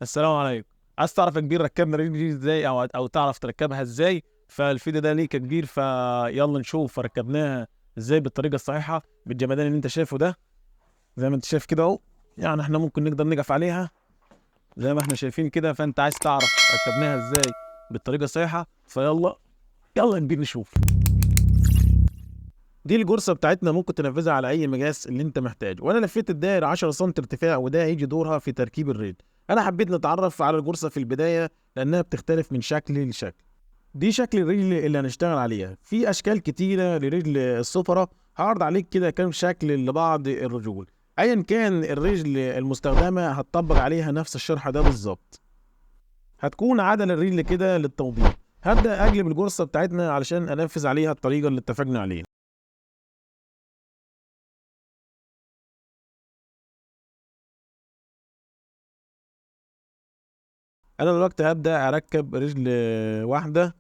السلام عليكم. عايز تعرف يا كبير ركبنا الرجل دي ازاي او تعرف تركبها ازاي؟ فالفيديو ده ليك يا كبير، فيلا نشوف ركبناها ازاي بالطريقه الصحيحه بالجمدان اللي انت شايفه ده. زي ما انت شايف كده اهو، يعني احنا ممكن نقدر نقف عليها زي ما احنا شايفين كده. فانت عايز تعرف ركبناها ازاي بالطريقه الصحيحه، فيلا يلا يا كبير نشوف. دي الجرصه بتاعتنا، ممكن تنفذها على اي مقاس اللي انت محتاجه. وانا لفيت الداير 10 سم ارتفاع، وده هيجي دورها في تركيب الريل. انا حبيت نتعرف على الجرصه في البدايه لانها بتختلف من شكل لشكل. دي شكل الرجل اللي هنشتغل عليها. في اشكال كتيره لرجل السفره، هعرض عليك كده كام شكل لبعض الرجول. ايا كان الرجل المستخدمه هتطبق عليها نفس الشرح ده بالظبط. هتكون عدل الرجل كده للتوضيح. هبدا اقلب الجرصه بتاعتنا علشان انفذ عليها الطريقه اللي اتفقنا عليها. انا دلوقتي هبدا اركب رجل واحده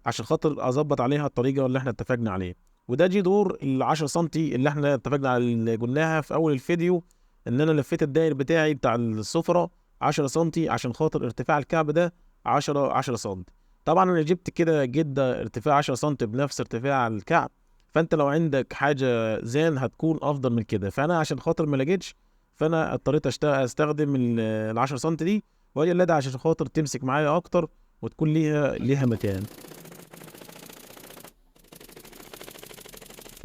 عشان خاطر اظبط عليها الطريقه اللي احنا اتفقنا عليها. وده جه دور ال 10 سم اللي احنا اتفقنا على اللي قلناها في اول الفيديو، ان انا لفيت الداير بتاعي بتاع السفره 10 سم عشان خاطر ارتفاع الكعب ده 10 سم. طبعا انا جبت كده جده ارتفاع 10 سم بنفس ارتفاع الكعب. فانت لو عندك حاجه زين هتكون افضل من كده. فانا عشان خاطر ما لقيتش، فانا اضطريت استخدم ال 10 سم دي، وهي اللي عشان خاطر تمسك معايا اكتر وتكون ليها مكان.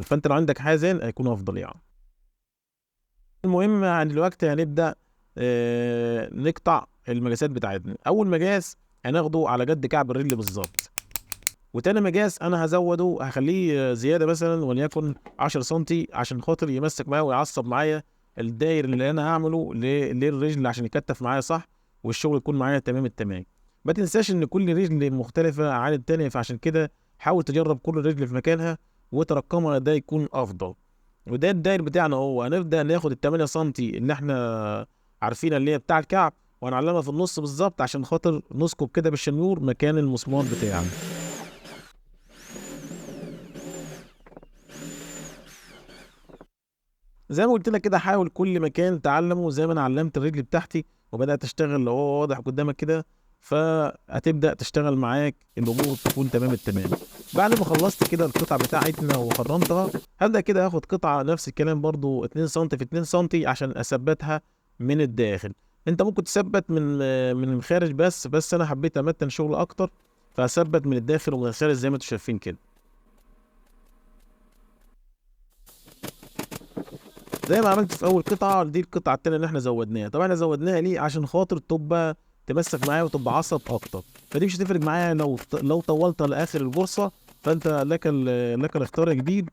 فانت لو عندك حازن هيكون افضل يعني. المهم عن دلوقتي هنبدا نقطع المقاسات بتاعتنا. اول مقاس هناخده على قد كعب الرجل بالظبط. وتاني مقاس انا هزوده، هخليه زياده مثلا وليكن 10 سم عشان خاطر يمسك معايا ويعصب معايا الداير اللي انا هعمله للرجل عشان يكتف معايا صح، والشغل يكون معايا تمام التمام. ما تنساش ان كل رجل مختلفه عن التانية، فعشان كده حاول تجرب كل رجل في مكانها وترقمها، ده يكون افضل. وده الداير بتاعنا. هو هنبدا ناخد ال 8 سم اللي احنا عارفينها اللي هي بتاع الكعب، وهنعلمها في النص بالظبط عشان خاطر نسكب كده بالشنيور مكان المسمار بتاعنا. زي ما قلت لك كده، حاول كل مكان تعلمه زي ما انا علمت الرجل بتاعتي وبدات اشتغل. لو هو واضح قدامك كده، فهتبدا تشتغل معاك الامور تكون تمام التمام. بعد ما خلصت كده القطعه بتاعتنا وخرمتها، هبدا كده اخد قطعه نفس الكلام برضو 2 سم في 2 سم عشان اثبتها من الداخل. انت ممكن تثبت من الخارج، بس انا حبيت امتن شغل اكتر، فاثبت من الداخل ومن الخارج زي ما انتم شايفين كده. زي ما عملت في اول قطعه، دي القطعه التانيه اللي احنا زودناها. طبعا احنا زودناها ليه؟ عشان خاطر تبقى تمسك معايا وتبقى عصب اكتر. فدي مش هتفرق معايا لو طولت لاخر البورصه. فانت لك الاختيار الجديد.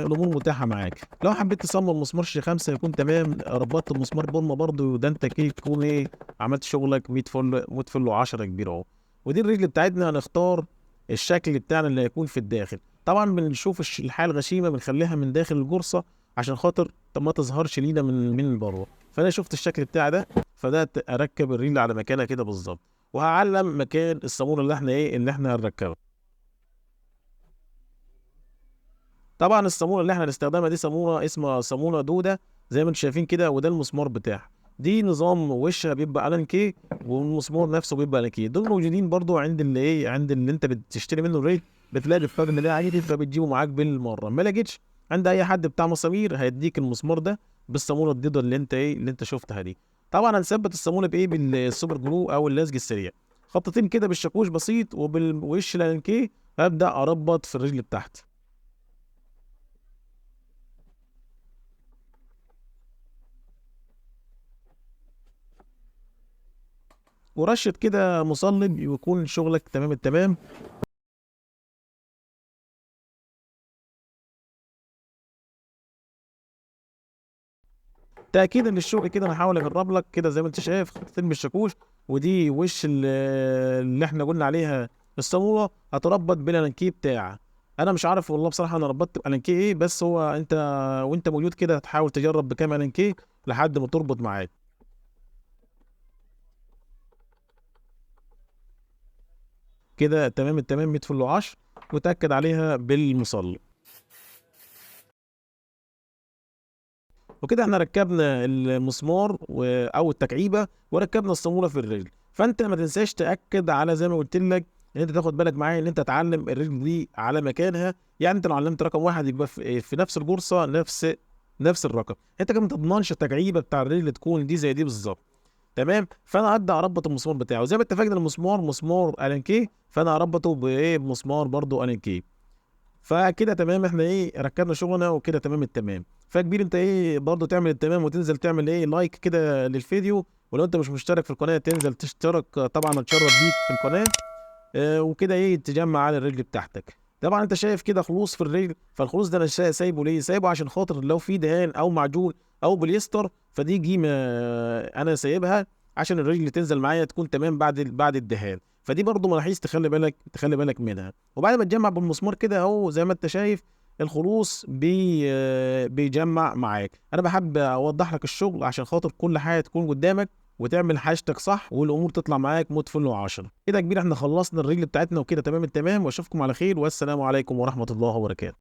الامور متاحه معاك. لو حبيت تصمم مسمار شي 5 يكون تمام، ربطت المسمار بورما برضو، ده انت كده تكون ايه، عملت شغلك 100 فل 100 فل و10 كبير اهو. ودي الرجل بتاعتنا هنختار الشكل بتاعنا اللي هيكون في الداخل. طبعا بنشوف الحاله الغشيمه بنخليها من داخل الجرصه عشان خاطر طب ما تظهرش لينا من بره. فانا شفت الشكل بتاع ده، فبدات اركب الريل على مكانها كده بالظبط. وهعلم مكان الصاموله اللي احنا هنركبها. طبعا الصاموله اللي احنا هنستخدمها دي صاموله اسمها صاموله دوده، زي ما انتم شايفين كده. وده المسمار بتاعها. دي نظام وشها بيبقى الان كي، والمسمار نفسه بيبقى الان كي. دول موجودين برضو عند اللي ايه، عند اللي انت بتشتري منه الريل. بتلاقي الفرن ده عادي، فبتجيبه معاك بالمره. ما لقيتش عند اي حد بتاع مسامير هيديك المسمار ده بالصاموله الديده اللي انت شفتها دي. طبعا هنثبت الصاموله بايه؟ بالسوبر جلو او اللزج السريع. خطتين كده بالشاكوش بسيط وبالوش الانكيه. هبدا اربط في الرجل بتاعتي. ورشه كده مصلب ويكون شغلك تمام التمام. تاكيدا للشغل كده انا هحاول اجرب لك كده زي ما انت شايف خطين بالشاكوش. ودي وش اللي احنا قلنا عليها الصاموله هتربط بالانكي بتاعها. انا مش عارف والله بصراحه انا ربطت بالانكي ايه، بس هو انت وانت موجود كده تحاول تجرب بكام انكي لحد ما تربط معاك. كده تمام التمام 100 فل 10. وتاكد عليها بالمصلي. وكده احنا ركبنا المسمار او التكعيبه وركبنا الصاموله في الرجل. فانت ما تنساش تاكد على زي ما قلت لك ان انت تاخد بالك معايا ان انت تعلم الرجل دي على مكانها. يعني انت لو علمت رقم واحد يبقى في نفس البورصه نفس الرقم. انت كمان ما تضمنش التكعيبه بتاع الرجل تكون دي زي دي بالظبط. تمام. فانا هبدا اربط المسمار بتاعه زي ما اتفقنا، المسمار مسمار الان كي، فانا هربطه بايه؟ بمسمار برضو الان كي. فكده تمام، احنا ايه ركبنا شغلنا وكده تمام التمام. فكبير انت ايه برضو تعمل التمام وتنزل تعمل ايه لايك كده للفيديو، ولو انت مش مشترك في القناه تنزل تشترك، طبعا اتشرف بيك في القناه. وكده ايه تجمع على الرجل بتاعتك. طبعا انت شايف كده خلوص في الرجل، فالخلوص ده انا سايبه ليه؟ سايبه عشان خاطر لو في دهان او معجون او بوليستر، فدي جيمه انا سايبها عشان الرجل تنزل معايا تكون تمام بعد الدهان. فدي برضو ملاحظ تخلي بالك منها. وبعد ما تجمع بالمسمار كده اهو زي ما انت شايف الخلوص بيجمع معاك. انا بحب اوضح لك الشغل عشان خاطر كل حاجه تكون قدامك وتعمل حاجتك صح والامور تطلع معاك موت فل وعشرة. كده يا كبير احنا خلصنا الرجل بتاعتنا وكده تمام التمام، واشوفكم على خير، والسلام عليكم ورحمه الله وبركاته.